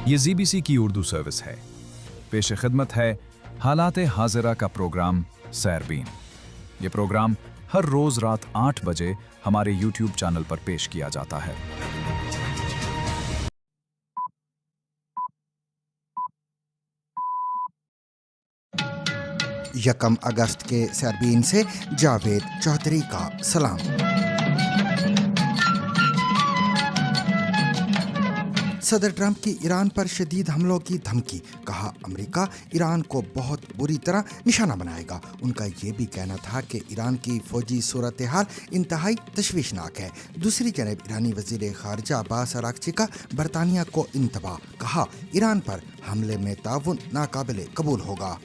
یہ ZBC کی Urdu service ہے. پیش خدمت ہے حالات حاضرہ کا پروگرام سیربین. یہ پروگرام ہر روز رات 8 بجے ہمارے YouTube چینل پر پیش کیا جاتا ہے. 1 اگست کے سیربین سے جاوید چودھری کا سلام. صدر ٹرمپ کی ایران پر شدید حملوں کی دھمکی. کہا امریکہ ایران کو بہت بری طرح نشانہ بنائے گا. ان کا یہ بھی کہنا تھا کہ ایران کی فوجی صورتحال انتہائی تشویشناک ہے. دوسری جانب ایرانی وزیر خارجہ عباس اراغچی کا برطانیہ کو انتباہ. کہا ایران پر حملے میں تعاون ناقابل قبول ہوگا.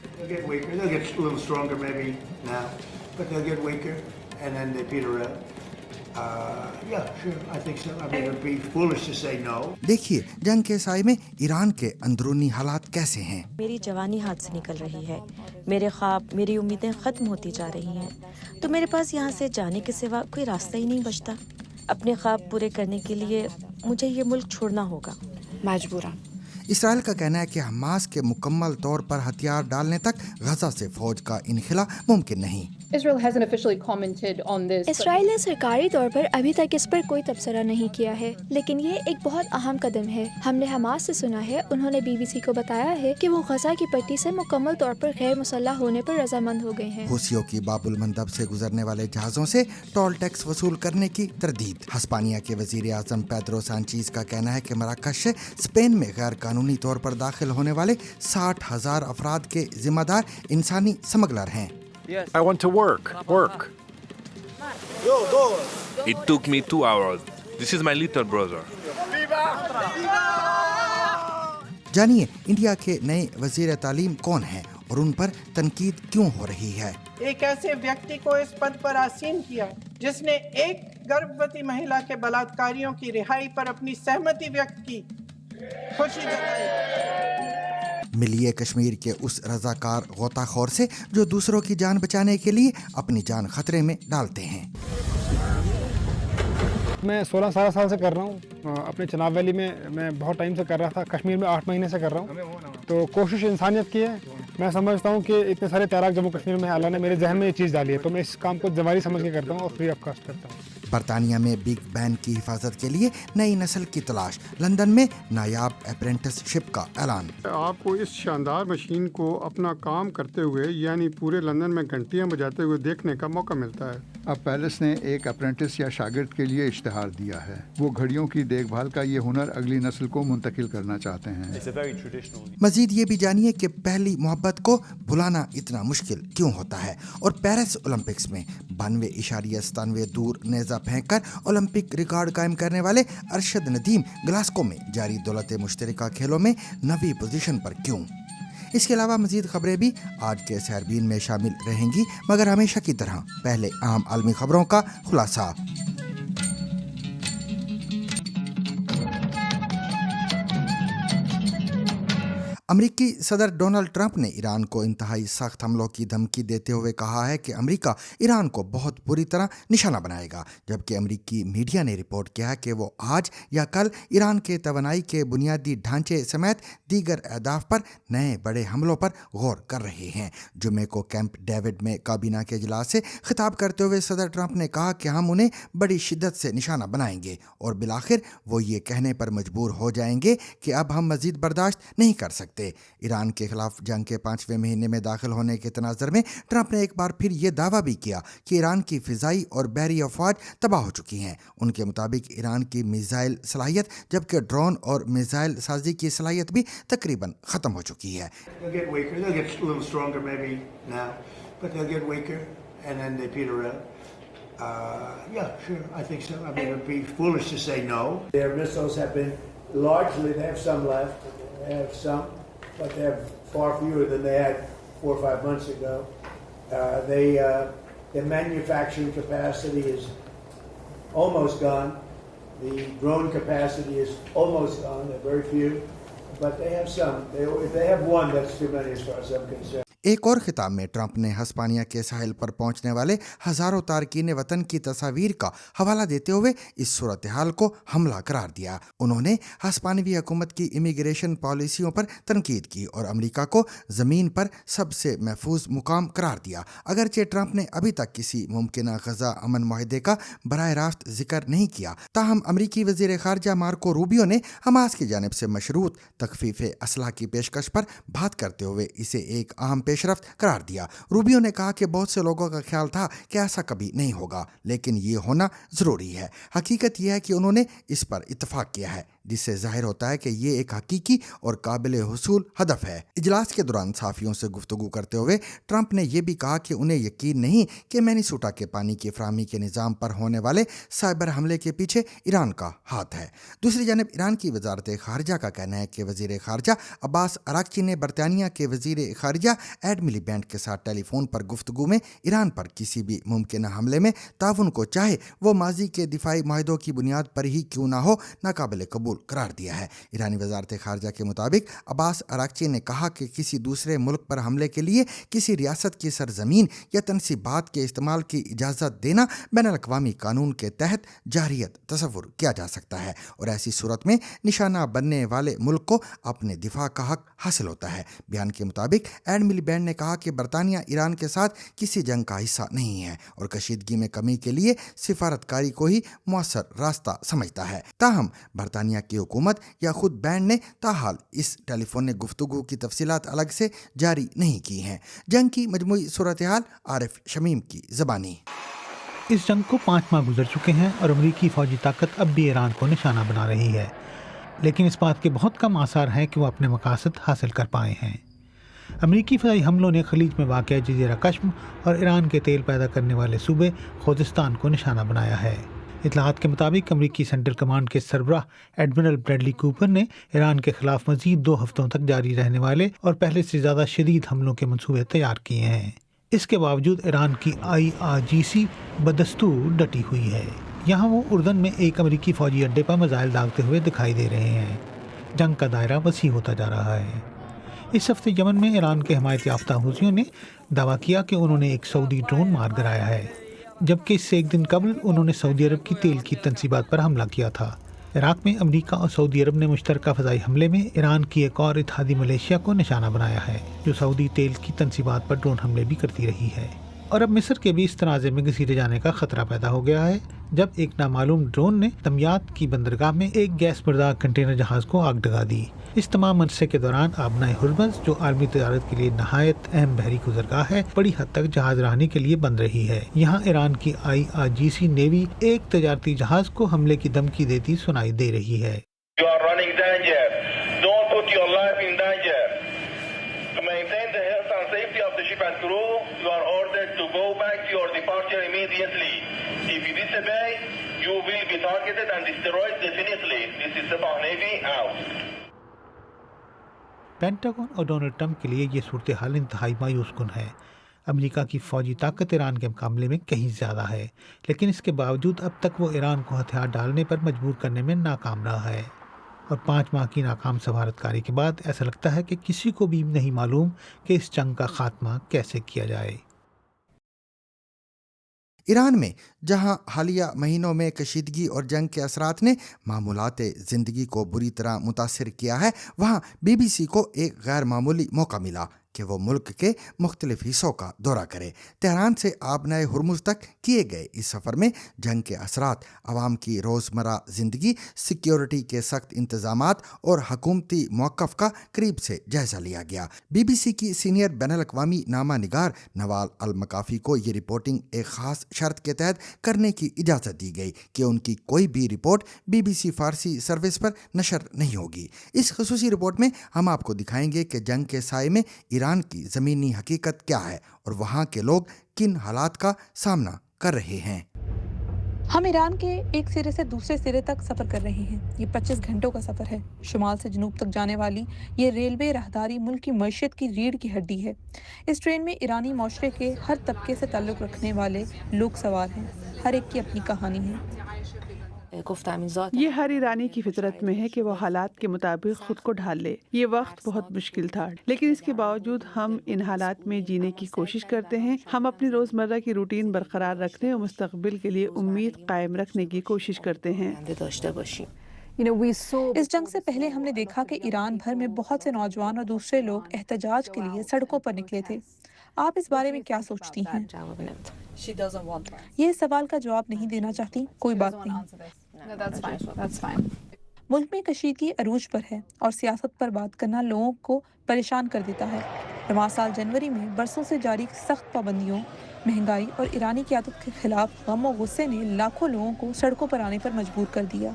دیکھیے جنگ کے سائے میں ایران کے اندرونی حالات کیسے ہیں. میری جوانی ہاتھ سے نکل رہی ہے. میرے خواب، میری امیدیں ختم ہوتی جا رہی ہیں. تو میرے پاس یہاں سے جانے کے سوا کوئی راستہ ہی نہیں بچتا. اپنے خواب پورے کرنے کے لیے مجھے یہ ملک چھوڑنا ہوگا مجبوراً. اسرائیل کا کہنا ہے کہ حماس کے مکمل طور پر ہتھیار ڈالنے تک غزہ سے فوج کا انخلا ممکن نہیں. اسرائیل نے سرکاری طور پر ابھی تک اس پر کوئی تبصرہ نہیں کیا ہے، لیکن یہ ایک بہت اہم قدم ہے. ہم نے حماس سے سنا ہے، انہوں نے BBC کو بتایا ہے کہ وہ غزہ کی پٹی سے مکمل طور پر غیر مسلح ہونے پر رضامند ہو گئے ہیں. حوثیوں کی باب المندب سے گزرنے والے جہازوں سے ٹول ٹیکس وصول کرنے کی تردید. ہسپانیہ کے وزیر اعظم پیدرو سانچیز کا کہنا ہے کہ مراکش سے اسپین میں غیر قانونی طور پر داخل ہونے والے 60,000 افراد کے ذمہ دار انسانی سمگلر ہیں. I want to work. It took me 2 hours. This is my little brother. جانیے انڈیا کے نئے وزیر تعلیم کون ہیں اور ان پر تنقید کیوں ہو رہی ہے. ایک ایسے ویکتی کو اس پد پر آسین کیا جس نے ایک گربھوتی مہیلا کے بلاತ್ಕಾریوں کی رہائی پر اپنی سہمتی ویکت کی، خوشی جتائی. ملیے کشمیر کے اس رضاکار غوطہ خور سے جو دوسروں کی جان بچانے کے لیے اپنی جان خطرے میں ڈالتے ہیں. میں 16 سال سے کر رہا ہوں. اپنے چناب ویلی میں بہت ٹائم سے کر رہا تھا. کشمیر میں 8 مہینے سے کر رہا ہوں. تو کوشش انسانیت کی ہے. میں سمجھتا ہوں کہ اتنے سارے تیراک جموں کشمیر میں اللہ نے میرے ذہن میں یہ چیز ڈالی ہے، تو میں اس کام کو ذمہ داری سمجھ کے کرتا ہوں اور فری آف کاسٹ کرتا ہوں. برطانیہ میں بگ بین کی حفاظت کے لیے نئی نسل کی تلاش. لندن میں نایاب اپرینٹس شپ کا اعلان. آپ کو اس شاندار مشین کو اپنا کام کرتے ہوئے یعنی پورے لندن میں گھنٹیاں بجاتے ہوئے دیکھنے کا موقع ملتا ہے. اب پیلس نے ایک اپرینٹس یا شاگرد کے لیے اشتہار دیا ہے. وہ گھڑیوں کی دیکھ بھال کا یہ ہنر اگلی نسل کو منتقل کرنا چاہتے ہیں. مزید یہ بھی جانیے کہ پہلی محبت کو بھلانا اتنا مشکل کیوں ہوتا ہے. اور پیرس اولمپکس میں 92.97 دور نیزہ پھینک کر اولمپک ریکارڈ قائم کرنے والے ارشد ندیم گلاسکو میں جاری دولت مشترکہ کھیلوں میں 9ویں پوزیشن پر کیوں. اس کے علاوہ مزید خبریں بھی آج کے سیربین میں شامل رہیں گی، مگر ہمیشہ کی طرح پہلے اہم عالمی خبروں کا خلاصہ. امریکی صدر ڈونلڈ ٹرمپ نے ایران کو انتہائی سخت حملوں کی دھمکی دیتے ہوئے کہا ہے کہ امریکہ ایران کو بہت بری طرح نشانہ بنائے گا، جبکہ امریکی میڈیا نے رپورٹ کیا کہ وہ آج یا کل ایران کے توانائی کے بنیادی ڈھانچے سمیت دیگر اہداف پر نئے بڑے حملوں پر غور کر رہے ہیں. جمعے کو کیمپ ڈیوڈ میں کابینہ کے اجلاس سے خطاب کرتے ہوئے صدر ٹرمپ نے کہا کہ ہم انہیں بڑی شدت سے نشانہ بنائیں گے اور بالآخر وہ یہ کہنے پر مجبور ہو جائیں گے کہ اب ہم مزید برداشت نہیں کر سکتے. ایران کے خلاف جنگ کے 5ویں مہینے میں داخل ہونے کے تناظر میں ٹرمپ نے ایک بار پھر یہ دعویٰ بھی کیا کہ ایران کی فضائی اور بحری افواج تباہ ہو چکی ہیں. ان کے مطابق ایران کی میزائل صلاحیت جبکہ ڈرون اور میزائل سازی کی صلاحیت بھی تقریباً ختم ہو چکی ہے. But they have far fewer than they had 4 or 5 months ago. Their manufacturing capacity is almost gone. The drone capacity is almost gone. They're very few, but they have some. If they have one, that's too many as far as I'm concerned. ایک اور خطاب میں Trump نے ہسپانیہ کے ساحل پر پہنچنے والے ہزاروں تارکین وطن کی تصاویر کا حوالہ دیتے ہوئے اس صورتحال کو حملہ قرار دیا۔ انہوں نے ہسپانوی حکومت کی امیگریشن پالیسیوں پر تنقید کی اور امریکہ کو زمین پر سب سے محفوظ مقام قرار دیا۔ اگرچہ ٹرمپ نے ابھی تک کسی ممکنہ غزہ امن معاہدے کا براہ راست ذکر نہیں کیا، تاہم امریکی وزیر خارجہ مارکو روبیو نے حماس کی جانب سے مشروط تخفیف اسلحہ کی پیشکش پر بات کرتے ہوئے اسے ایک اہم پیش رفت قرار دیا۔ روبیو نے کہا کہ بہت سے لوگوں کا خیال تھا کہ ایسا کبھی نہیں ہوگا، لیکن یہ ہونا ضروری ہے۔ حقیقت یہ ہے کہ انہوں نے اس پر اتفاق کیا ہے، جس سے ظاہر ہوتا ہے کہ یہ ایک حقیقی اور قابل حصول ہدف ہے۔ اجلاس کے دوران صحافیوں سے گفتگو کرتے ہوئے ٹرمپ نے یہ بھی کہا کہ انہیں یقین نہیں کہ مینیسوٹا کے پانی کی فراہمی کے نظام پر ہونے والے سائبر حملے کے پیچھے ایران کا ہاتھ ہے۔ دوسری جانب ایران کی وزارت خارجہ کا کہنا ہے کہ وزیر خارجہ عباس اراغچی نے برطانیہ کے وزیر خارجہ ایڈ ملیبینڈ کے ساتھ ٹیلی فون پر گفتگو میں ایران پر کسی بھی ممکنہ حملے میں تعاون کو چاہے وہ ماضی کے دفاعی معاہدوں کی بنیاد پر ہی کیوں نہ ہو ناقابل قبول قرار دیا ہے۔ ایرانی وزارت خارجہ کے مطابق عباس اراغچی نے کہا کہ کسی دوسرے ملک پر حملے کے لیے کسی ریاست کی سرزمین یا تنصیبات کے استعمال کی اجازت دینا بین الاقوامی قانون کے تحت جارحیت تصور کیا جا سکتا ہے اور ایسی صورت میں نشانہ بننے والے ملک کو اپنے دفاع کا حق حاصل ہوتا ہے۔ بیان کے مطابق ایڈ ملیبینڈ نے کہا کہ برطانیہ ایران کے ساتھ کسی جنگ کا حصہ نہیں ہے اور کشیدگی میں کمی کے لیے سفارتکاری کو ہی مؤثر راستہ سمجھتا ہے۔ تاہم برطانیہ کی حکومت یا خود بینڈ نے تاحال اس ٹیلی فونک گفتگو کی تفصیلات الگ سے جاری نہیں کی ہیں۔ جنگ کی مجموعی صورتحال، عارف شمیم کی زبانی۔ اس جنگ کو 5 ماہ گزر چکے ہیں اور امریکی فوجی طاقت اب بھی ایران کو نشانہ بنا رہی ہے، لیکن اس بات کے بہت کم آثار ہیں کہ وہ اپنے مقاصد حاصل کر پائے ہیں۔ امریکی فضائی حملوں نے خلیج میں واقع جزیرہ کشم اور ایران کے تیل پیدا کرنے والے صوبے خوزستان کو نشانہ بنایا ہے۔ اطلاعات کے مطابق امریکی سینٹرل کمانڈ کے سربراہ ایڈمرل بریڈلی کوپر نے ایران کے خلاف مزید 2 ہفتوں تک جاری رہنے والے اور پہلے سے زیادہ شدید حملوں کے منصوبے تیار کیے ہیں۔ اس کے باوجود ایران کی IRGC بدستور ڈٹی ہوئی ہے۔ یہاں وہ اردن میں ایک امریکی فوجی اڈے پر میزائل داغتے ہوئے دکھائی دے رہے ہیں۔ جنگ کا دائرہ وسیع ہوتا جا رہا ہے۔ اس ہفتے یمن میں ایران کے حمایت یافتہ حوثیوں نے دعویٰ کیا کہ انہوں نے ایک سعودی ڈرون مار گرایا ہے، جبکہ اس سے ایک دن قبل انہوں نے سعودی عرب کی تیل کی تنصیبات پر حملہ کیا تھا۔ عراق میں امریکہ اور سعودی عرب نے مشترکہ فضائی حملے میں ایران کی ایک اور اتحادی ملیشیا کو نشانہ بنایا ہے، جو سعودی تیل کی تنصیبات پر ڈرون حملے بھی کرتی رہی ہے۔ اور اب مصر کے بھی اس تنازع میں گھسیٹے جانے کا خطرہ پیدا ہو گیا ہے، جب ایک نامعلوم ڈرون نے دمیات کی بندرگاہ میں ایک گیس بردار کنٹینر جہاز کو آگ لگا دی۔ اس تمام منصے کے دوران آبنائے ہرمز، جو عالمی تجارت کے لیے نہایت اہم بحری گزرگاہ ہے، بڑی حد تک جہاز رہانی کے لیے بند رہی ہے۔ یہاں ایران کی IRGC نیوی ایک تجارتی جہاز کو حملے کی دھمکی دیتی سنائی دے رہی ہے۔ پینٹاگون اور ڈونلڈ ٹرمپ کے لیے یہ صورتحال انتہائی مایوس کن ہے۔ امریکہ کی فوجی طاقت ایران کے مقابلے میں کہیں زیادہ ہے، لیکن اس کے باوجود اب تک وہ ایران کو ہتھیار ڈالنے پر مجبور کرنے میں ناکام رہا ہے، اور 5 ماہ کی ناکام سفارتکاری کے بعد ایسا لگتا ہے کہ کسی کو بھی نہیں معلوم کہ اس جنگ کا خاتمہ کیسے کیا جائے۔ ایران میں جہاں حالیہ مہینوں میں کشیدگی اور جنگ کے اثرات نے معمولات زندگی کو بری طرح متاثر کیا ہے، وہاں BBC کو ایک غیر معمولی موقع ملا کہ وہ ملک کے مختلف حصوں کا دورہ کرے۔ تہران سے آبنائے ہرمز تک کیے گئے اس سفر میں جنگ کے اثرات، عوام کی روزمرہ زندگی، سیکیورٹی کے سخت انتظامات اور حکومتی موقف کا قریب سے جائزہ لیا گیا۔ BBC کی سینئر بین الاقوامی نامہ نگار نوال المکافی کو یہ رپورٹنگ ایک خاص شرط کے تحت کرنے کی اجازت دی گئی کہ ان کی کوئی بھی رپورٹ BBC فارسی سروس پر نشر نہیں ہوگی۔ اس خصوصی رپورٹ میں ہم آپ کو دکھائیں گے کہ جنگ کے سائے میں ایران کی زمینی حقیقت کیا ہے اور وہاں کے لوگ کن حالات کا سامنا کر رہے ہیں۔ ہم ایران کے ایک سرے سے دوسرے سرے تک سفر کر رہے ہیں۔ یہ 25 گھنٹوں کا سفر ہے۔ شمال سے جنوب تک جانے والی یہ ریلوے راہداری ملک کی معیشت کی ریڑھ کی ہڈی ہے۔ اس ٹرین میں ایرانی معاشرے کے ہر طبقے سے تعلق رکھنے والے لوگ سوار ہیں۔ ہر ایک کی اپنی کہانی ہے۔ یہ ہر ایرانی کی فطرت میں ہے کہ وہ حالات کے مطابق خود کو ڈھال لے. یہ وقت بہت مشکل تھا لیکن اس کے باوجود ہم ان حالات میں جینے کی کوشش کرتے ہیں. ہم اپنی روزمرہ کی روٹین برقرار رکھنے اور مستقبل کے لیے امید قائم رکھنے کی کوشش کرتے ہیں. اس جنگ سے پہلے ہم نے دیکھا کہ ایران بھر میں بہت سے نوجوان اور دوسرے لوگ احتجاج کے لیے سڑکوں پر نکلے تھے. آپ اس بارے میں کیا سوچتی ہیں؟ یہ سوال کا جواب نہیں دینا چاہتی. کوئی بات نہیں. ملک میں کشیدگی عروج پر ہے اور سیاست پر بات کرنا لوگوں کو پریشان کر دیتا ہے. رواں سال جنوری میں برسوں سے جاری سخت پابندیوں، مہنگائی اور ایرانی قیادت کے خلاف غم و غصے نے لاکھوں لوگوں کو سڑکوں پر آنے پر مجبور کر دیا.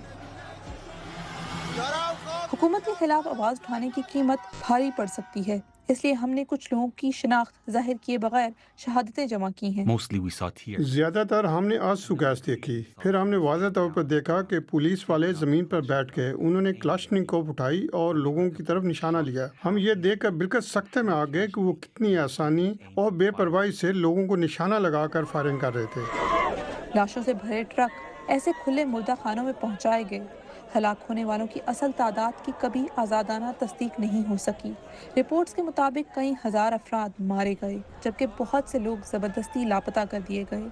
حکومت کے خلاف آواز اٹھانے کی قیمت بھاری پڑ سکتی ہے، اس لیے ہم نے کچھ لوگوں کی شناخت ظاہر کیے بغیر شہادتیں جمع کی ہیں. زیادہ تر ہم نے آنسو گیس دیکھی، پھر ہم نے واضح طور پر دیکھا کہ پولیس والے زمین پر بیٹھ گئے. انہوں نے کلاشنکوف اٹھائی اور لوگوں کی طرف نشانہ لیا. ہم یہ دیکھ کر بالکل سکتے میں آ گئے کہ وہ کتنی آسانی اور بے پرواہی سے لوگوں کو نشانہ لگا کر فائرنگ کر رہے تھے. لاشوں سے بھرے ٹرک ایسے کھلے مردہ خانوں میں پہنچائے گئے. ہلاک ہونے والوں کی اصل تعداد کی کبھی آزادانہ تصدیق نہیں ہو سکی. رپورٹس کے مطابق کئی ہزار افراد مارے گئے جبکہ بہت سے لوگ زبردستی لاپتہ کر دیے گئے.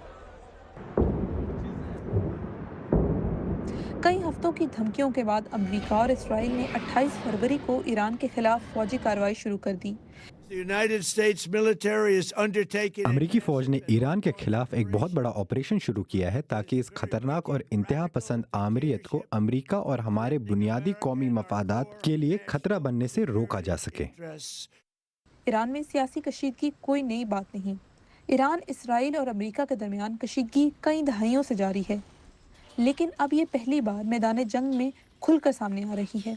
کئی ہفتوں کی دھمکیوں کے بعد امریکہ اور اسرائیل نے 28 فروری کو ایران کے خلاف فوجی کارروائی شروع کر دی. امریکی فوج نے ایران کے خلاف ایک بہت بڑا آپریشن شروع کیا ہے تاکہ اس خطرناک اور انتہا پسند آمریت کو امریکہ اور ہمارے بنیادی قومی مفادات کے لیے خطرہ بننے سے روکا جا سکے. ایران میں سیاسی کشیدگی کوئی نئی بات نہیں. ایران، اسرائیل اور امریکہ کے درمیان کشیدگی کئی دہائیوں سے جاری ہے، لیکن اب یہ پہلی بار میدان جنگ میں کھل کر سامنے آ رہی ہے.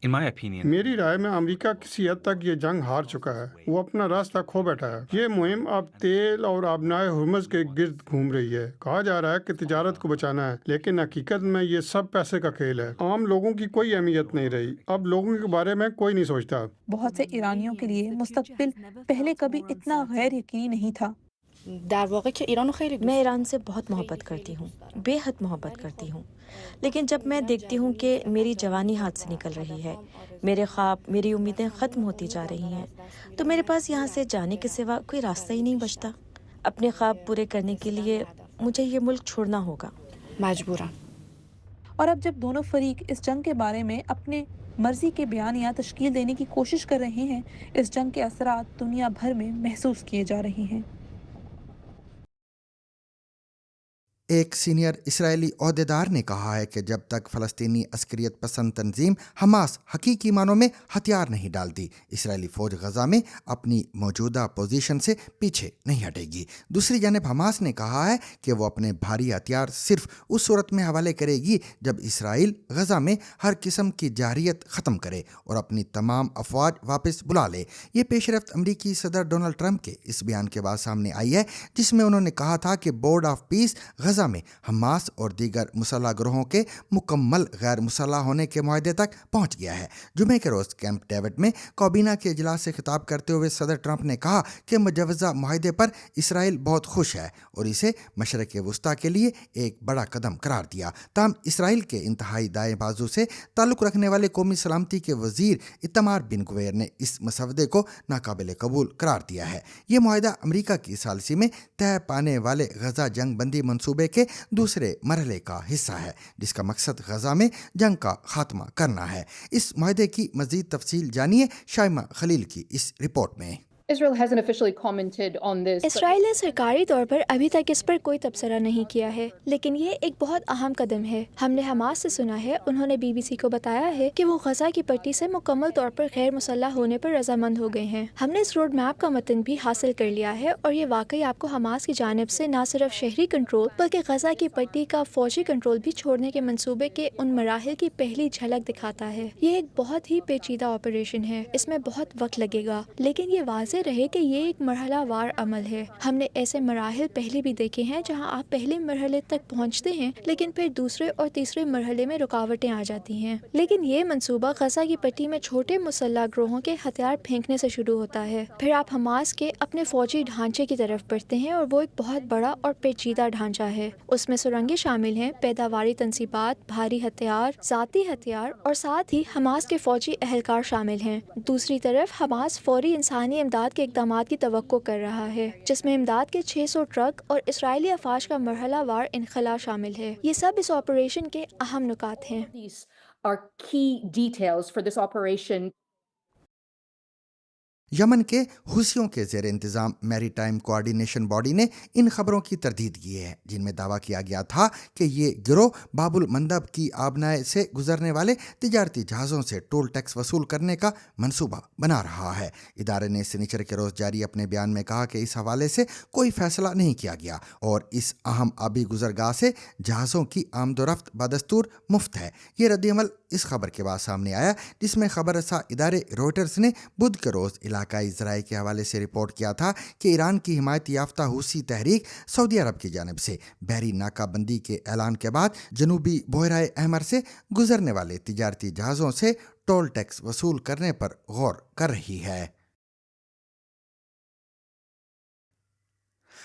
میری رائے میں امریکہ کسی حد تک یہ جنگ ہار چکا ہے. وہ اپنا راستہ کھو بیٹھا ہے. یہ مہم اب تیل اور آبنائے ہرمز کے گرد گھوم رہی ہے. کہا جا رہا ہے کہ تجارت کو بچانا ہے، لیکن حقیقت میں یہ سب پیسے کا کھیل ہے. عام لوگوں کی کوئی اہمیت نہیں رہی. اب لوگوں کے بارے میں کوئی نہیں سوچتا. بہت سے ایرانیوں کے لیے مستقبل پہلے کبھی اتنا غیر یقینی نہیں تھا. میں ایران سے بہت محبت کرتی ہوں، بے حد محبت کرتی ہوں، لیکن جب میں دیکھتی ہوں کہ میری جوانی ہاتھ سے نکل رہی ہے، میرے خواب، میری امیدیں ختم ہوتی جا رہی ہیں، تو میرے پاس یہاں سے جانے کے سوا کوئی راستہ ہی نہیں بچتا. اپنے خواب پورے کرنے کے لیے مجھے یہ ملک چھوڑنا ہوگا مجبوراً. اور اب جب دونوں فریق اس جنگ کے بارے میں اپنے مرضی کے بیانیہ تشکیل دینے کی کوشش کر رہے ہیں، اس جنگ کے اثرات دنیا بھر میں محسوس کیے جا رہے ہیں. ایک سینئر اسرائیلی عہدیدار نے کہا ہے کہ جب تک فلسطینی عسکریت پسند تنظیم حماس حقیقی معنوں میں ہتھیار نہیں ڈالتی، اسرائیلی فوج غزہ میں اپنی موجودہ پوزیشن سے پیچھے نہیں ہٹے گی. دوسری جانب حماس نے کہا ہے کہ وہ اپنے بھاری ہتھیار صرف اس صورت میں حوالے کرے گی جب اسرائیل غزہ میں ہر قسم کی جارحیت ختم کرے اور اپنی تمام افواج واپس بلا لے. یہ پیش رفت امریکی صدر ڈونلڈ ٹرمپ کے اس بیان کے بعد سامنے آئی ہے جس میں انہوں نے کہا تھا کہ بورڈ آف پیس غزہ میں حماس اور دیگر مسلح گروہوں کے مکمل غیر مسلح ہونے کے معاہدے تک پہنچ گیا ہے. جمعے کے روز کیمپ ڈیوڈ میں کابینہ کے اجلاس سے خطاب کرتے ہوئے صدر ٹرمپ نے کہا کہ مجوزہ معاہدے پر اسرائیل بہت خوش ہے اور اسے مشرق وسطیٰ کے لیے ایک بڑا قدم قرار دیا. تاہم اسرائیل کے انتہائی دائیں بازو سے تعلق رکھنے والے قومی سلامتی کے وزیر ایتمار بن گویر نے اس مسودے کو ناقابل قبول قرار دیا ہے. یہ معاہدہ امریکہ کی ثالثی میں طے پانے والے غزہ جنگ بندی منصوبے کے دوسرے مرحلے کا حصہ ہے جس کا مقصد غزہ میں جنگ کا خاتمہ کرنا ہے. اس معاہدے کی مزید تفصیل جانیے شائمہ خلیل کی اس رپورٹ میں. اسرائیل نے سرکاری طور پر ابھی تک اس پر کوئی تبصرہ نہیں کیا ہے، لیکن یہ ایک بہت اہم قدم ہے. ہم نے حماس سے سنا ہے، انہوں نے BBC کو بتایا ہے کہ وہ غزہ کی پٹی سے مکمل طور پر غیر مسلح ہونے پر رضامند ہو گئے ہیں. ہم نے اس روڈ میپ کا متن بھی حاصل کر لیا ہے اور یہ واقعی آپ کو حماس کی جانب سے نہ صرف شہری کنٹرول بلکہ غزہ کی پٹی کا فوجی کنٹرول بھی چھوڑنے کے منصوبے کے ان مراحل کی پہلی جھلک دکھاتا ہے. یہ ایک بہت ہی پیچیدہ آپریشن ہے، اس میں بہت وقت لگے گا، لیکن یہ واضح سمجھتے رہے کہ یہ ایک مرحلہ وار عمل ہے. ہم نے ایسے مراحل پہلے بھی دیکھے ہیں جہاں آپ پہلے مرحلے تک پہنچتے ہیں لیکن پھر دوسرے اور تیسرے مرحلے میں رکاوٹیں آ جاتی ہیں. لیکن یہ منصوبہ غزہ کی پٹی میں چھوٹے مسلح گروہوں کے ہتھیار پھینکنے سے شروع ہوتا ہے. پھر آپ حماس کے اپنے فوجی ڈھانچے کی طرف بڑھتے ہیں اور وہ ایک بہت بڑا اور پیچیدہ ڈھانچہ ہے. اس میں سرنگیں شامل ہیں، پیداواری تنصیبات، بھاری ہتھیار، ذاتی ہتھیار اور ساتھ ہی حماس کے فوجی اہلکار شامل ہیں. دوسری طرف حماس فوری انسانی امداد کے اقدامات کی توقع کر رہا ہے جس میں امداد کے 600 ٹرک اور اسرائیلی افواج کا مرحلہ وار انخلا شامل ہے. یہ سب اس آپریشن کے اہم نکات ہیں. یمن کے حوثیوں کے زیر انتظام میری ٹائم کوآرڈینیشن باڈی نے ان خبروں کی تردید کی ہے جن میں دعویٰ کیا گیا تھا کہ یہ گروہ باب المندب کی آبنائے سے گزرنے والے تجارتی جہازوں سے ٹول ٹیکس وصول کرنے کا منصوبہ بنا رہا ہے. ادارے نے سنیچر کے روز جاری اپنے بیان میں کہا کہ اس حوالے سے کوئی فیصلہ نہیں کیا گیا اور اس اہم آبی گزرگاہ سے جہازوں کی آمد و رفت بدستور مفت ہے. یہ رد عمل اس خبر کے بعد سامنے آیا جس میں خبر رساں ادارے روئٹرز نے بدھ کے روز علاقائی ذرائع کے حوالے سے رپورٹ کیا تھا کہ ایران کی حمایت یافتہ حوثی تحریک سعودی عرب کی جانب سے بحری ناکہ بندی کے اعلان کے بعد جنوبی بحیرہ احمر سے گزرنے والے تجارتی جہازوں سے ٹول ٹیکس وصول کرنے پر غور کر رہی ہے.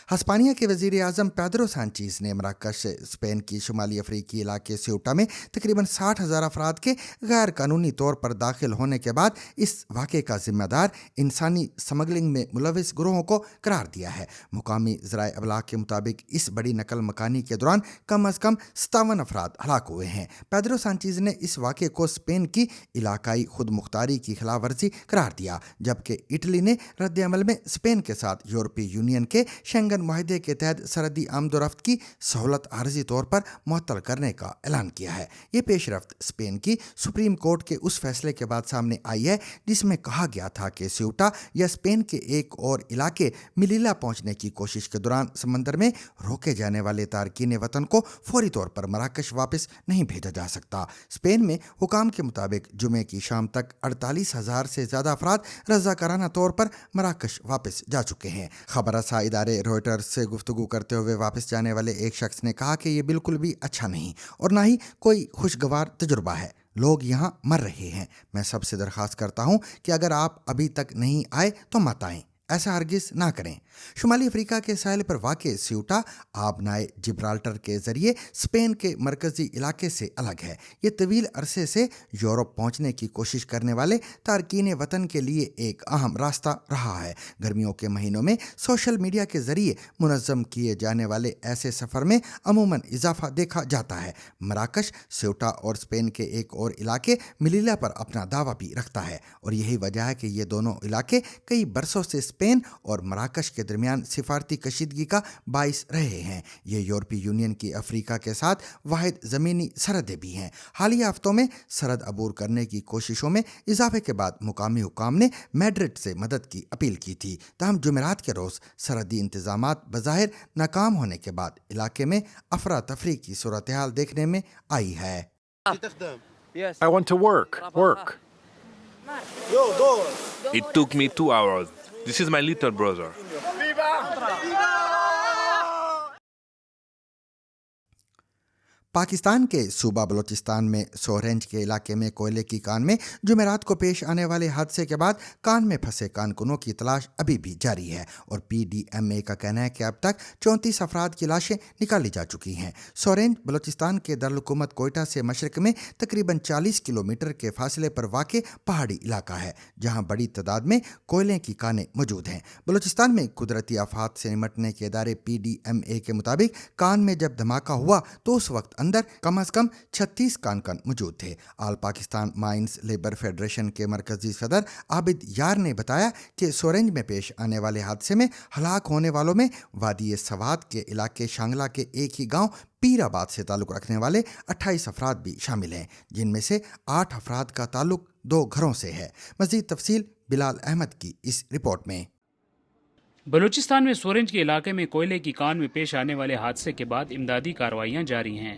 ہسپانیہ کے وزیر اعظم پیدرو سانچیز نے مراکش سے اسپین کی شمالی افریقی علاقے سیوٹا میں تقریباً 60,000 افراد کے غیر قانونی طور پر داخل ہونے کے بعد اس واقعے کا ذمہ دار انسانی سمگلنگ میں ملوث گروہوں کو قرار دیا ہے. مقامی ذرائع ابلاغ کے مطابق اس بڑی نقل مکانی کے دوران کم از کم 57 افراد ہلاک ہوئے ہیں. پیدرو سانچیز نے اس واقعے کو اسپین کی علاقائی خود مختاری کی خلاف ورزی قرار دیا جبکہ اٹلی نے رد عمل میں اسپین کے ساتھ یورپی یونین کے شنگن معاہدے کے تحت سرحدی آمد و رفت کی سہولت عارضی طور پر معطل کرنے کا اعلان کیا ہے. یہ پیش رفت اسپین کی سپریم کورٹ کے اس فیصلے کے بعد سامنے آئی ہے جس میں کہا گیا تھا کہ سیوٹا یا اسپین کے ایک اور علاقے ملیلا پہنچنے کی کوشش کے دوران سمندر میں روکے جانے والے تارکین وطن کو فوری طور پر مراکش واپس نہیں بھیجا جا سکتا. اسپین میں حکام کے مطابق جمعے کی شام تک 48,000 سے زیادہ افراد رضاکارانہ طور پر مراکش واپس جا چکے ہیں. خبر رساں ادارے روئٹرز سے گفتگو کرتے ہوئے واپس جانے والے ایک شخص نے کہا کہ یہ بالکل بھی اچھا نہیں اور نہ ہی کوئی خوشگوار تجربہ ہے. لوگ یہاں مر رہے ہیں. میں سب سے درخواست کرتا ہوں کہ اگر آپ ابھی تک نہیں آئے تو مت آئیں. ایسا ہرگز نہ کریں. شمالی افریقہ کے ساحل پر واقع سیوٹا آبنائے جبرالٹر کے ذریعے اسپین کے مرکزی علاقے سے الگ ہے. یہ طویل عرصے سے یورپ پہنچنے کی کوشش کرنے والے تارکین وطن کے لیے ایک اہم راستہ رہا ہے. گرمیوں کے مہینوں میں سوشل میڈیا کے ذریعے منظم کیے جانے والے ایسے سفر میں عموماً اضافہ دیکھا جاتا ہے. مراکش، سیوٹا اور اسپین کے ایک اور علاقے ملیلا پر اپنا دعویٰ بھی رکھتا ہے اور یہی وجہ ہے کہ یہ دونوں علاقے کئی برسوں سے اسپین اور مراکش کے درمیان سفارتی کشیدگی کا باعث رہے ہیں. یہ یورپی یونین کی افریقہ کے ساتھ واحد زمینی سرحدیں بھی ہیں. حالیہ ہفتوں میں سرحد عبور کرنے کی کوششوں میں اضافے کے بعد مقامی حکام نے میڈرڈ سے مدد کی اپیل کی تھی. تاہم جمعرات کے روز سرحدی انتظامات بظاہر ناکام ہونے کے بعد علاقے میں افراتفری کی صورتحال دیکھنے میں آئی ہے. I want to work. It took me 2 hours. This is my little brother. Pakistan کے صوبہ بلوچستان میں سورینج کے علاقے میں کوئلے کی کان میں جمعرات کو پیش آنے والے حادثے کے بعد کان میں پھنسے کانکنوں کی تلاش ابھی بھی جاری ہے اور PDMA کا کہنا ہے کہ اب تک 34 افراد کی لاشیں نکالی جا چکی ہیں. سورینج بلوچستان کے دارالحکومت کوئٹہ سے مشرق میں تقریباً 40 کلومیٹر کے فاصلے پر واقع پہاڑی علاقہ ہے جہاں بڑی تعداد میں کوئلے کی کانیں موجود ہیں. بلوچستان میں قدرتی آفات سے نمٹنے کے ادارے PDMA کے مطابق کان میں جب دھماکہ ہوا تو اس وقت اندر کم از کم 36 کانکن موجود تھے. آل پاکستان مائنز لیبر فیڈریشن کے مرکزی صدر عابد یار نے بتایا کہ سورینج میں پیش آنے والے حادثے میں ہلاک ہونے والوں میں وادی سوات کے علاقے شانگلہ کے ایک ہی گاؤں پیر آباد سے تعلق رکھنے والے 28 افراد بھی شامل ہیں جن میں سے 8 افراد کا تعلق 2 گھروں سے ہے. مزید تفصیل بلال احمد کی اس رپورٹ میں. بلوچستان میں سورینج کے علاقے میں کوئلے کی کان میں پیش آنے والے حادثے کے بعد امدادی کارروائیاں جاری ہیں.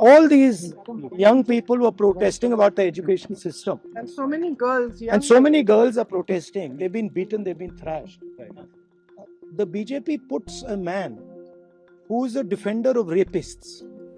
all these young people were protesting about the education system, and so many girls, are protesting. They've been beaten, they've been thrashed. The BJP puts a man who is a defender of rapists.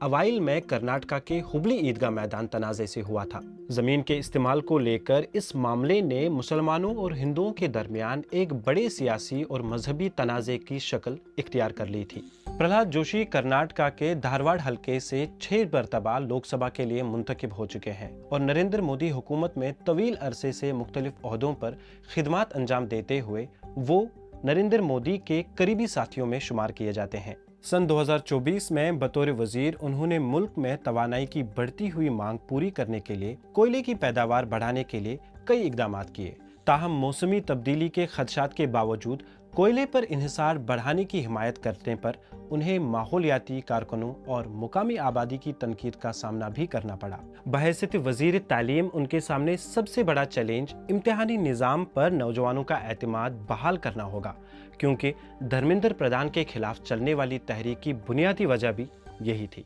اوائل میں کرناٹکا کے ہبلی عیدگاہ میدان تنازع سے ہوا تھا۔ زمین کے استعمال کو لے کر اس معاملے نے مسلمانوں اور ہندوؤں کے درمیان ایک بڑے سیاسی اور مذہبی تنازع کی شکل اختیار کر لی تھی۔ پرہلاد جوشی کرناٹکا کے دھارواڑ حلقے سے 6 مرتبہ لوک سبھا کے لیے منتخب ہو چکے ہیں اور نریندر مودی حکومت میں طویل عرصے سے مختلف عہدوں پر خدمات انجام دیتے ہوئے وہ نریندر مودی کے قریبی ساتھیوں میں شمار کیے جاتے ہیں۔ سن 2024 میں بطور وزیر انہوں نے ملک میں توانائی کی بڑھتی ہوئی مانگ پوری کرنے کے لیے کوئلے کی پیداوار بڑھانے کے لیے کئی اقدامات کیے۔ تاہم موسمی تبدیلی کے خدشات کے باوجود کوئلے پر انحصار بڑھانے کی حمایت کرنے پر انہیں ماحولیاتی کارکنوں اور مقامی آبادی کی تنقید کا سامنا بھی کرنا پڑا۔ بحیثیت وزیر تعلیم ان کے سامنے سب سے بڑا چیلنج امتحانی نظام پر نوجوانوں کا اعتماد بحال کرنا ہوگا، کیونکہ دھرمیندر پردھان کے خلاف چلنے والی تحریک کی بنیادی وجہ بھی یہی تھی۔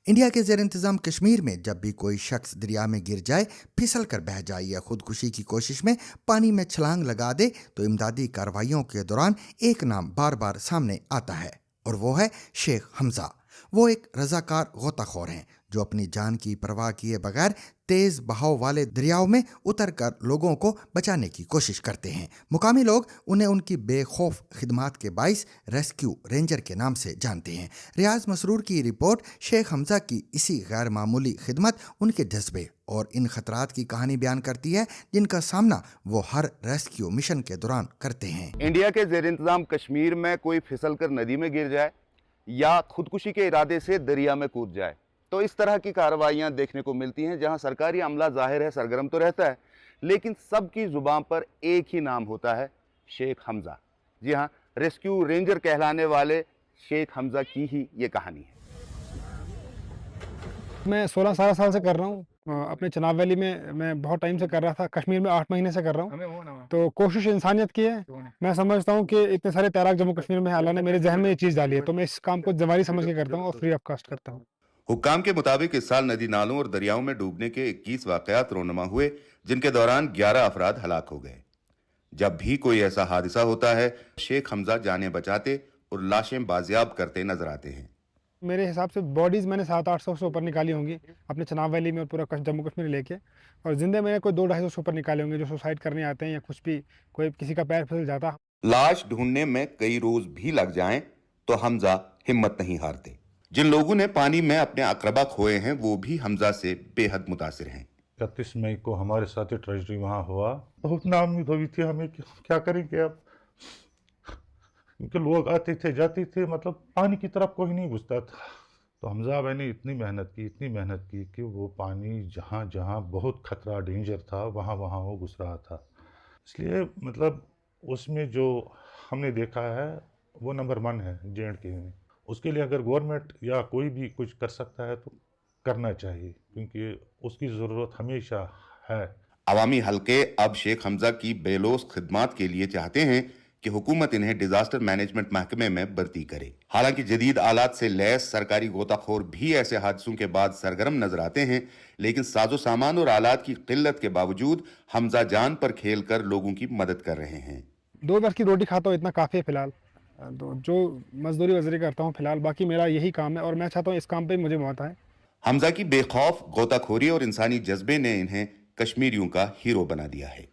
انڈیا کے زیر انتظام کشمیر میں جب بھی کوئی شخص دریا میں گر جائے، پھسل کر بہہ جائے یا خودکشی کی کوشش میں پانی میں چھلانگ لگا دے تو امدادی کارروائیوں کے دوران ایک نام بار بار سامنے آتا ہے، اور وہ ہے شیخ حمزہ۔ وہ ایک رضاکار غوطہ خور ہیں جو اپنی جان کی پرواہ کیے بغیر تیز بہاؤ والے دریاؤں میں اتر کر لوگوں کو بچانے کی کوشش کرتے ہیں۔ مقامی لوگ انہیں ان کی بے خوف خدمات کے باعث ریسکیو رینجر کے نام سے جانتے ہیں۔ ریاض مسرور کی رپورٹ شیخ حمزہ کی اسی غیر معمولی خدمت ان کے جذبے اور ان خطرات کی کہانی بیان کرتی ہے جن کا سامنا وہ ہر ریسکیو مشن کے دوران کرتے ہیں۔ انڈیا کے زیر انتظام کشمیر میں کوئی پھسل کر ندی میں گر جائے یا خودکشی کے ارادے سے دریا میں کود جائے تو اس طرح کی کارروائیاں دیکھنے کو ملتی ہیں، جہاں سرکاری عملہ ظاہر ہے سرگرم تو رہتا ہے، لیکن سب کی زبان پر ایک ہی نام ہوتا ہے، شیخ حمزہ۔ جی ہاں، ریسکیو رینجر کہلانے والے شیخ حمزہ کی ہی یہ کہانی ہے۔ میں 16-17 سال سے کر رہا ہوں، اپنے چناب ویلی میں بہت ٹائم سے کر رہا تھا، کشمیر میں 8 مہینے سے کر رہا ہوں، تو کوشش انسانیت کی ہے۔ میں سمجھتا ہوں کہ اتنے سارے تیراک جموں کشمیر میں اللہ نے میرے ذہن میں یہ چیز ڈالی ہے، تو میں اس کام کو ذمہ داری سمجھ کے کرتا ہوں اور فری آف کاسٹ کرتا ہوں۔ حکام کے مطابق اس سال ندی نالوں اور دریاؤں میں ڈوبنے کے 21 واقعات رونما ہوئے، جن کے دوران 11 افراد ہلاک ہو گئے۔ جب بھی کوئی ایسا حادثہ ہوتا ہے، شیخ حمزہ جانیں بچاتے اور لاشیں بازیاب کرتے نظر آتے ہیں۔ میرے حساب سے باڈیز میں نے 700-800 سے اوپر نکالی ہوں گی اپنے چناب ویلی میں اور پورا جموں کشمیر لے کے، اور زندے میں کوئی 200-250 سے اوپر نکالے ہوں گے جو سوسائڈ کرنے آتے ہیں یا کچھ بھی، کوئی کسی کا پیر پھسل جاتا۔ لاش ڈھونڈنے میں کئی روز بھی لگ جائیں تو حمزہ ہمت نہیں ہارتے۔ جن لوگوں نے پانی میں اپنے اقربا کھوئے ہیں وہ بھی حمزہ سے بے حد متاثر ہیں۔ 31 مئی کو ہمارے ساتھ ٹریجڈی وہاں ہوا، بہت ناامید ہوئی تھی ہمیں کہ کیا کریں گے اب، کیونکہ لوگ آتے تھے جاتے تھے، مطلب پانی کی طرف کوئی نہیں گھستا تھا۔ تو حمزہ بھائی نے اتنی محنت کی کہ وہ پانی جہاں جہاں بہت خطرہ ڈینجر تھا وہاں وہ گھس رہا تھا۔ اس لیے مطلب اس میں جو ہم نے دیکھا ہے وہ نمبر 1 ہے JNK میں۔ اس کے لیے اگر گورنمنٹ یا کوئی بھی کچھ کر سکتا ہے تو کرنا چاہیے، کیونکہ اس کی ضرورت ہمیشہ ہے۔ عوامی حلقے اب شیخ حمزہ کی بے لوث خدمات کے لیے چاہتے ہیں کہ حکومت انہیں ڈیزاسٹر مینجمنٹ محکمے میں بھرتی کرے۔ حالانکہ جدید آلات سے لیس سرکاری غوطہ خور بھی ایسے حادثوں کے بعد سرگرم نظر آتے ہیں، لیکن ساز و سامان اور آلات کی قلت کے باوجود حمزہ جان پر کھیل کر لوگوں کی مدد کر رہے ہیں۔ 2 وقت کی روٹی کھاتا ہوں، اتنا کافی ہے فی الحال، جو مزدوری وزری کرتا ہوں فی الحال، باقی میرا یہی کام ہے اور میں چاہتا ہوں اس کام پہ مجھے موت آئے۔ حمزہ کی بے خوف غوطہ خوری اور انسانی جذبے نے انہیں کشمیریوں کا ہیرو بنا دیا ہے۔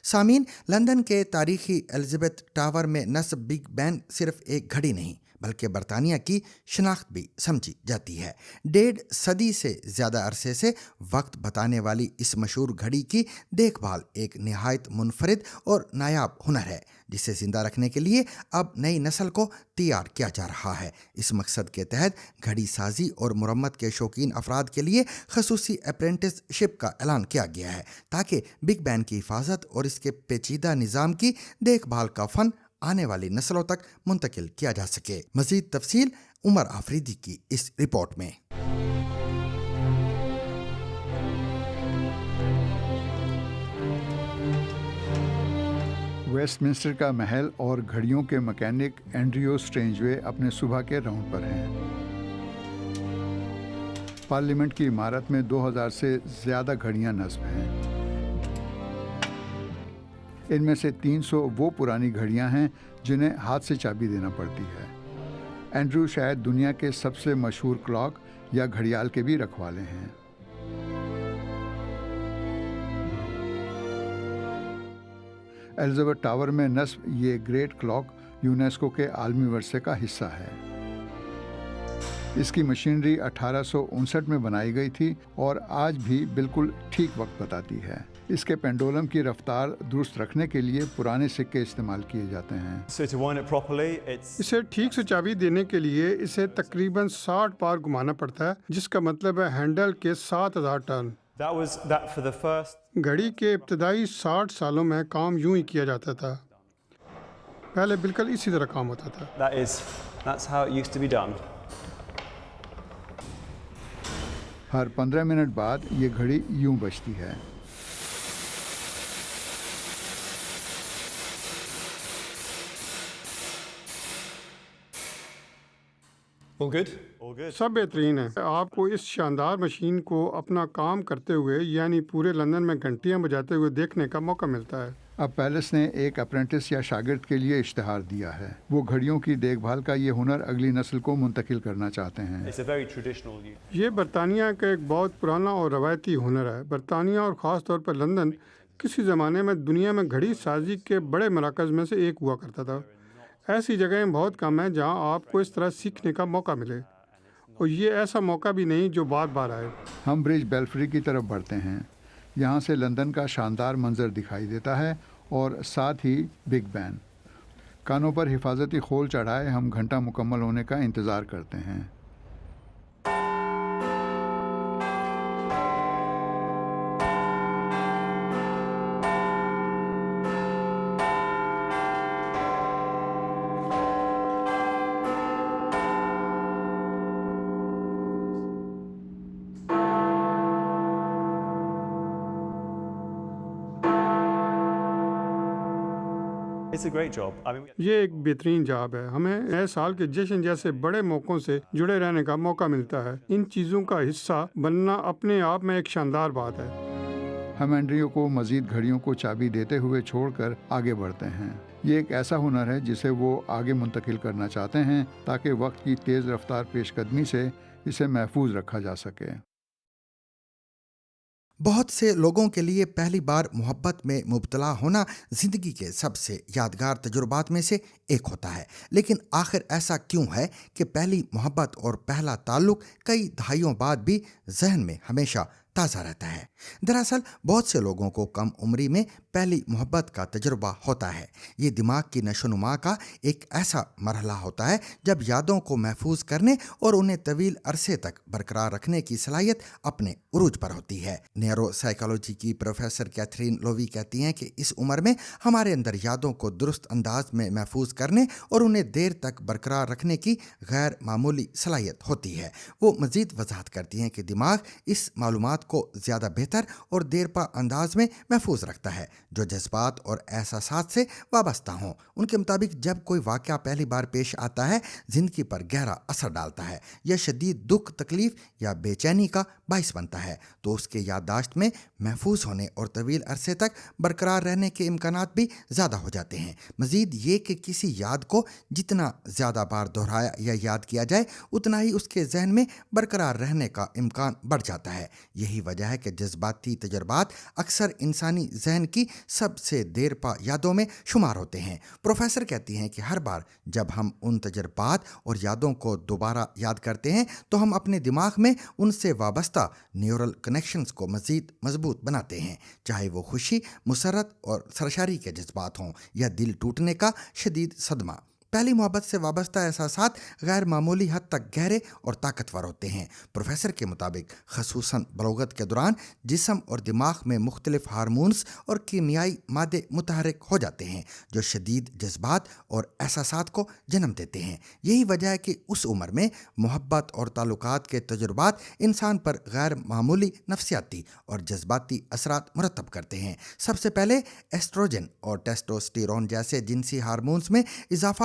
سامعین، لندن کے تاریخی الزبتھ ٹاور میں نصب بگ بین صرف ایک گھڑی نہیں بلکہ برطانیہ کی شناخت بھی سمجھی جاتی ہے۔ 1.5 صدی سے زیادہ عرصے سے وقت بتانے والی اس مشہور گھڑی کی دیکھ بھال ایک نہایت منفرد اور نایاب ہنر ہے جسے زندہ رکھنے کے لیے اب نئی نسل کو تیار کیا جا رہا ہے۔ اس مقصد کے تحت گھڑی سازی اور مرمت کے شوقین افراد کے لیے خصوصی اپرینٹس شپ کا اعلان کیا گیا ہے تاکہ بگ بین کی حفاظت اور اس کے پیچیدہ نظام کی دیکھ بھال کا فن آنے والی نسلوں تک منتقل کیا جا سکے۔ مزید تفصیل عمر آفریدی کی اس رپورٹ میں۔ ویسٹ منسٹر کا محل اور گھڑیوں کے مکینک اینڈریو سٹرینجوے اپنے صبح کے راؤنڈ پر ہیں۔ پارلیمنٹ کی عمارت میں 2000 سے زیادہ گھڑیاں نصب ہیں۔ ان میں سے 300 وہ پرانی گھڑیاں ہیں جنہیں ہاتھ سے چابی دینا پڑتی ہے۔ اینڈریو شاید دنیا کے سب سے مشہور کلاک یا گھڑیال کے بھی رکھوالے ہیں۔ ایلزابتھ ٹاور میں نصب یہ گریٹ کلاک یونیسکو کے عالمی ورثے کا حصہ ہے۔ اس کی مشینری 1859 میں بنائی گئی تھی اور آج بھی بالکل ٹھیک وقت بتاتی ہے۔ اس کے پینڈولم کی رفتار درست رکھنے کے لیے پرانے سکے استعمال کیے جاتے ہیں۔ اسے ٹھیک سے چابی دینے کے لیے اسے تقریباً 60 بار گھمانا پڑتا ہے، جس کا مطلب ہے ہینڈل کے 7000 ٹرن۔ گھڑی کے ابتدائی 60 سالوں میں کام یوں ہی کیا جاتا تھا، پہلے بالکل اسی طرح کام ہوتا تھا۔ ہر 15 منٹ بعد یہ گھڑی یوں بجتی ہے۔ سب بہترین ہے۔ آپ کو اس شاندار مشین کو اپنا کام کرتے ہوئے یعنی پورے لندن میں گھنٹیاں بجاتے ہوئے دیکھنے کا موقع ملتا ہے۔ اب پیلس نے ایک اپرینٹس یا شاگرد کے لیے اشتہار دیا ہے۔ وہ گھڑیوں کی دیکھ بھال کا یہ ہنر اگلی نسل کو منتقل کرنا چاہتے ہیں۔ یہ برطانیہ کا ایک بہت پرانا اور روایتی ہنر ہے۔ برطانیہ اور خاص طور پر لندن کسی زمانے میں دنیا میں گھڑی سازی کے بڑے مراکز میں سے ایک ہوا کرتا تھا۔ ایسی جگہیں بہت کم ہیں جہاں آپ کو اس طرح سیکھنے کا موقع ملے، اور یہ ایسا موقع بھی نہیں جو بار بار آئے۔ ہم برج بیلفری کی طرف بڑھتے ہیں۔ یہاں سے لندن کا شاندار منظر دکھائی دیتا ہے اور ساتھ ہی بگ بین۔ کانوں پر حفاظتی خول چڑھائے ہم گھنٹہ مکمل ہونے کا انتظار کرتے ہیں۔ یہ ایک بہترین جاب ہے۔ ہمیں نئے سال کے جشن جیسے بڑے موقعوں سے جڑے رہنے کا موقع ملتا ہے۔ ان چیزوں کا حصہ بننا اپنے آپ میں ایک شاندار بات ہے۔ ہم اینڈریو کو مزید گھڑیوں کو چابی دیتے ہوئے چھوڑ کر آگے بڑھتے ہیں۔ یہ ایک ایسا ہنر ہے جسے وہ آگے منتقل کرنا چاہتے ہیں تاکہ وقت کی تیز رفتار پیش قدمی سے اسے محفوظ رکھا جا سکے۔ بہت سے لوگوں کے لیے پہلی بار محبت میں مبتلا ہونا زندگی کے سب سے یادگار تجربات میں سے ایک ہوتا ہے، لیکن آخر ایسا کیوں ہے کہ پہلی محبت اور پہلا تعلق کئی دہائیوں بعد بھی ذہن میں ہمیشہ تازہ رہتا ہے؟ دراصل بہت سے لوگوں کو کم عمری میں پہلی محبت کا تجربہ ہوتا ہے۔ یہ دماغ کی نشو و نما کا ایک ایسا مرحلہ ہوتا ہے جب یادوں کو محفوظ کرنے اور انہیں طویل عرصے تک برقرار رکھنے کی صلاحیت اپنے عروج پر ہوتی ہے۔ نیورو سائیکالوجی کی پروفیسر کیتھرین لووی کہتی ہیں کہ اس عمر میں ہمارے اندر یادوں کو درست انداز میں محفوظ کرنے اور انہیں دیر تک برقرار رکھنے کی غیر معمولی صلاحیت ہوتی ہے۔ وہ مزید وضاحت کرتی ہیں کہ دماغ اس معلومات کو زیادہ بہتر اور دیر پا انداز میں محفوظ رکھتا ہے جو جذبات اور احساسات سے وابستہ ہوں۔ ان کے مطابق جب کوئی واقعہ پہلی بار پیش آتا ہے زندگی پر گہرا اثر ڈالتا ہے یا شدید دکھ، تکلیف یا بے چینی کا باعث بنتا ہے تو اس کے یادداشت میں محفوظ ہونے اور طویل عرصے تک برقرار رہنے کے امکانات بھی زیادہ ہو جاتے ہیں۔ مزید یہ کہ کسی یاد کو جتنا زیادہ بار دہرایا یا یاد کیا جائے اتنا ہی اس کے ذہن میں برقرار رہنے کا امکان بڑھ جاتا ہے۔ یہی وجہ ہے کہ جذباتی تجربات اکثر انسانی ذہن کی سب سے دیر پا یادوں میں شمار ہوتے ہیں۔ پروفیسر کہتی ہیں کہ ہر بار جب ہم ان تجربات اور یادوں کو دوبارہ یاد کرتے ہیں تو ہم اپنے دماغ میں ان سے وابستہ نیورل کنیکشنز کو مزید مضبوط بناتے ہیں، چاہے وہ خوشی، مسرت اور سرشاری کے جذبات ہوں یا دل ٹوٹنے کا شدید صدمہ۔ پہلی محبت سے وابستہ احساسات غیر معمولی حد تک گہرے اور طاقتور ہوتے ہیں۔ پروفیسر کے مطابق خصوصاً بلوغت کے دوران جسم اور دماغ میں مختلف ہارمونز اور کیمیائی مادے متحرک ہو جاتے ہیں جو شدید جذبات اور احساسات کو جنم دیتے ہیں۔ یہی وجہ ہے کہ اس عمر میں محبت اور تعلقات کے تجربات انسان پر غیر معمولی نفسیاتی اور جذباتی اثرات مرتب کرتے ہیں۔ سب سے پہلے ایسٹروجن اور ٹیسٹوسٹیرون جیسے جنسی ہارمونز میں اضافہ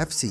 FC